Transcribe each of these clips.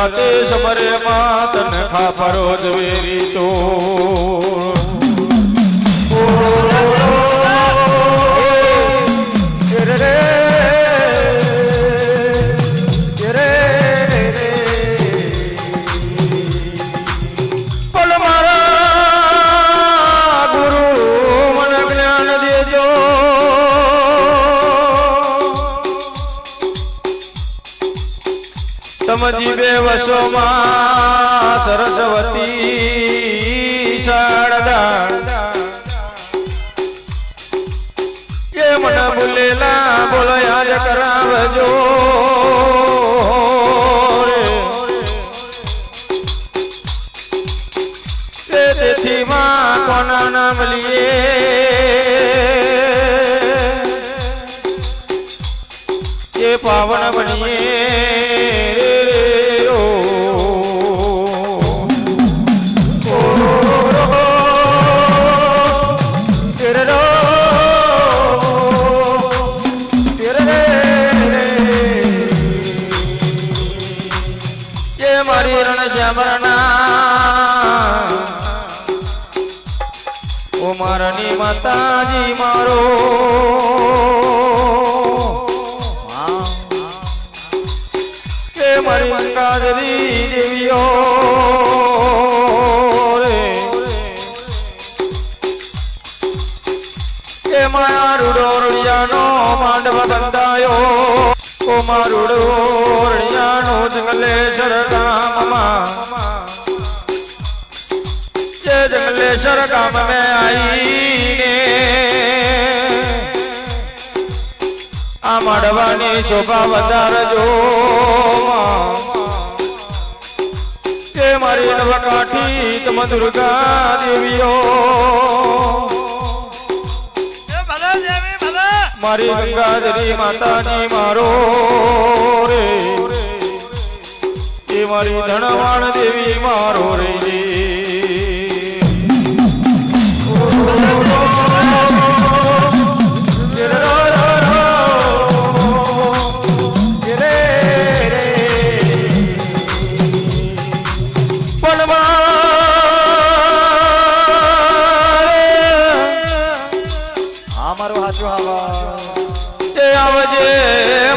રાતે સમરે માતન ખાપરો જવેરી તો સમજી બે વસોમાં સરસ્વતી શારદા એ મને બોલેલા બોલો યાદ કરાવજો તેથી માં કોના નામ લીએ એ પાવન બનીએ મારની માતાજી મારો કે મારી મંગાદરી દેવીઓ કે મારું ડોરડિયાનો માંડવ બંધાયો ઓ મારું ડોરડિયાનો જંગલેશ્વર ગામમાં जंगलेश्वर गांव में आई ने आ मड़वानी शोभा वधारजो के मारी नवकाठी तम दुर्गा देवियो मारी गंगाधरी माताजी मारो रे ये मारी धनवाण देवी मारो रे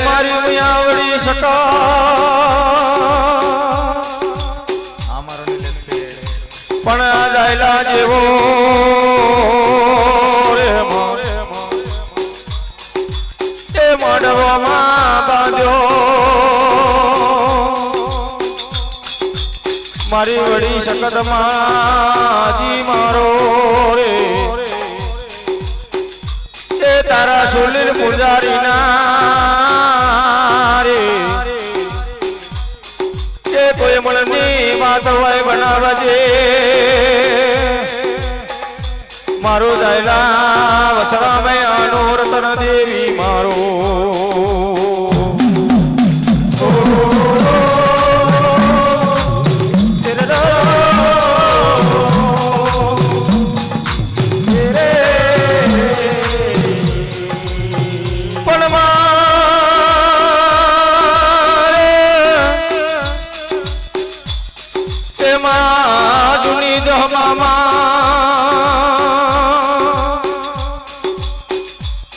मारी मियावड़ी सका पण जायला जेवो रे ए मडवामां बांध्यो मारी वड़ी शकत माजी मारो रे ए तारा सुलील पुजारी ना कोई मननी मातवाय बनावजे मारो जायला वसरा में आनो रतन देवी मारो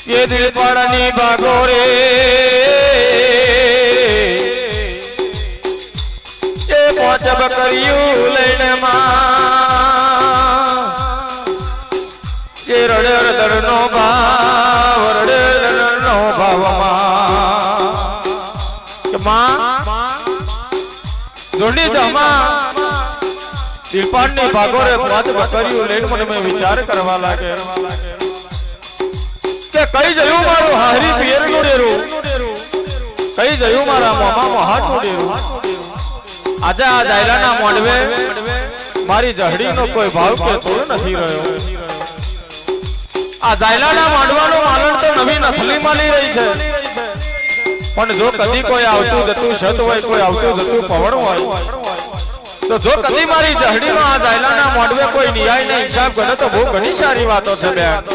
ये दिल पाड़नी बागोरे ये पहुंच बकरियों लेने मां ये रड़े दरनो भाव रड़े दरनो भाव मां जोड़ी जमा दिल पाड़नी बागोरे पहुंच बकरियों लेने मन में विचार करवा लागे के कई जयू मारो हारी पियर नो डेरो कई जयू मारा मोमा मोहाट नो डेरो आजा आ जायला ना मोंडवे मारी जहड़ी नो कोई भाव के तोड़ नहीं रह्यो आ जायला ना मोंडवानो मालन तो नवी नथली माली रही छे पण जो कदी कोई आवतु जतु छत होय कोई आवतु जतु पवण होय तो जो कदी मारी जहड़ी नो आ जायला ना मोंडवे कोई न्याय ने हिसाब करे तो बहुत घणी सारी वातो छे बेन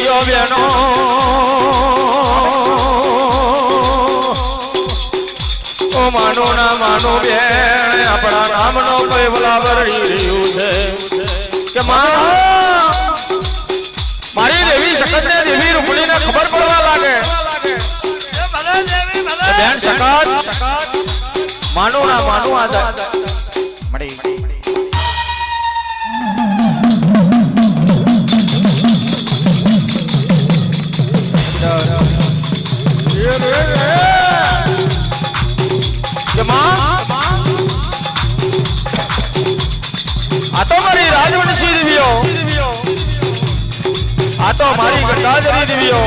દીવીઓ બેનો ઓ માનો ના માનો બેન આપણા નામનો કોઈ બલાબર રહ્યું છે કે મારી દેવી શકતને દેવી રૂપણીને ખબર પડવા લાગે બેન શકત માનો ના માનો આ જાય આ તો મારી રાજવંશી દેવીઓ આ તો મારી ગંગાધરી દેવીઓ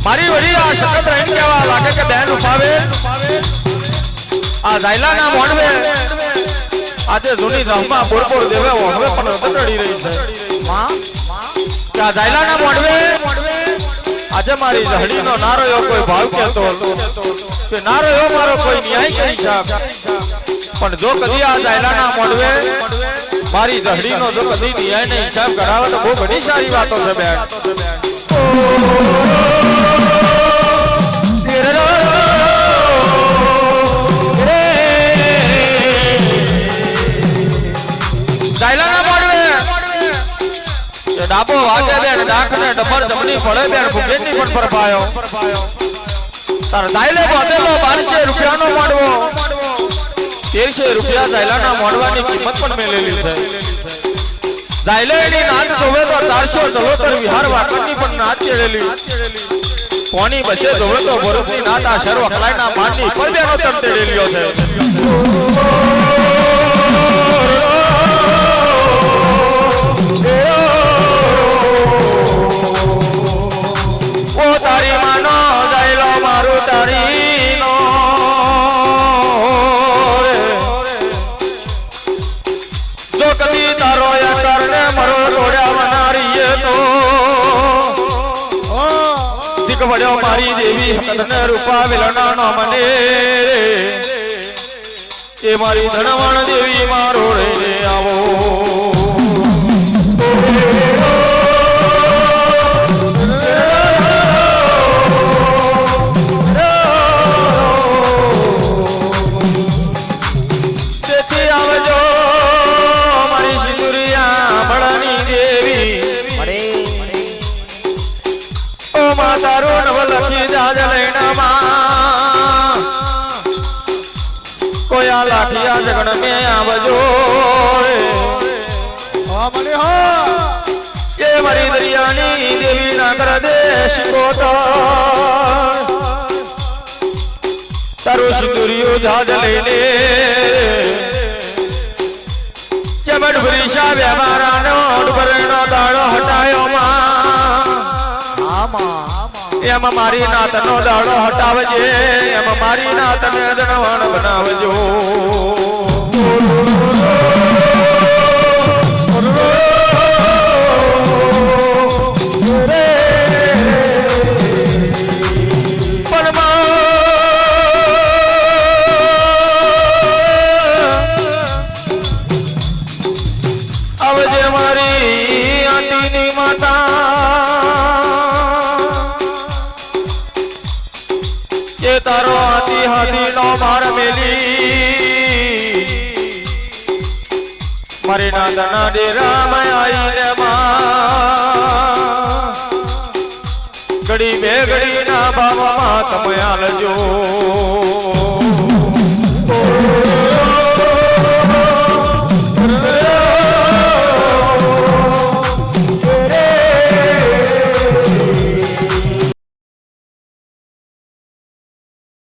મારી વડી આ શકત રહીને કહેવા લાગે કે બેન ઉપાવે આ ઝાયલા ના મોણવે આજે જૂની રાહમાં બોરબોર દેવે ઓણવે પણ બદડી રહી છે કે આ ઝાયલા ના મોણવે આજે મારી જહડીનો નારો એવો કોઈ ભાવ કહેતો કે નારો એવો મારો કોઈ ન્યાય કરી શકે પણ જો કદી આ ઝાયલાના મોડવે મારી જહડીનો જો કદી ન્યાય ને હિસાબ કરાવે તો બહુ ઘણી સારી વાતો છે બેન ઝાયલાના મોડવે ડાબો વાગે બેન ડાકને ડમર જમણી પડે બેન ભૂગેની પણ પરપાયો તાર ઝાયલે બાંધેલો 1200 રૂપિયાનો મોડવો 1300 રૂપિયા ઝાયલાના મોડવાની કિંમત પણ મેલેલી છે ઝાયલેની નાદ જોવે તો 476 વિહાર વાકરની પણ નાદ ચેડેલી કોની બસે જોવે તો ભરતની નાદ આ શર્વ અકલાઈના માનની પરદેનો તમ તેડેલીઓ છે ઓ તારી માનો ઝાયલો મારું તારી નો જો કદી તારો યંતરને મરો તોડ્યા વનારીએ તો દીક વડ્યો મારી દેવી હકતને રૂપા વિલના નો મને એ મારી ધનવણ દેવી મારો રે આવો તારો નવલખી જાજ લઈનામાં કોઈ આ લાઠિયા જગણ મે આવજો એ મારી દરિયાની દેવી ના કર દેશ કોટ તારું સિંદુરિયો જાજ લઈને ચમડ ભરીશા વ્યવહારાનો ડબરેનો દાડો હટાયો એમ મારી નાતનો દાડો હટાવજે એમ મારી નાતને જણવણ બનાવજો આવજે મારી આંટીની માતા તારો હાથી હાથી નો માર મેલી મારી નાદના ડેરા માં આઈને માં ઘડી બે ઘડી ના બાબા તમે આલજો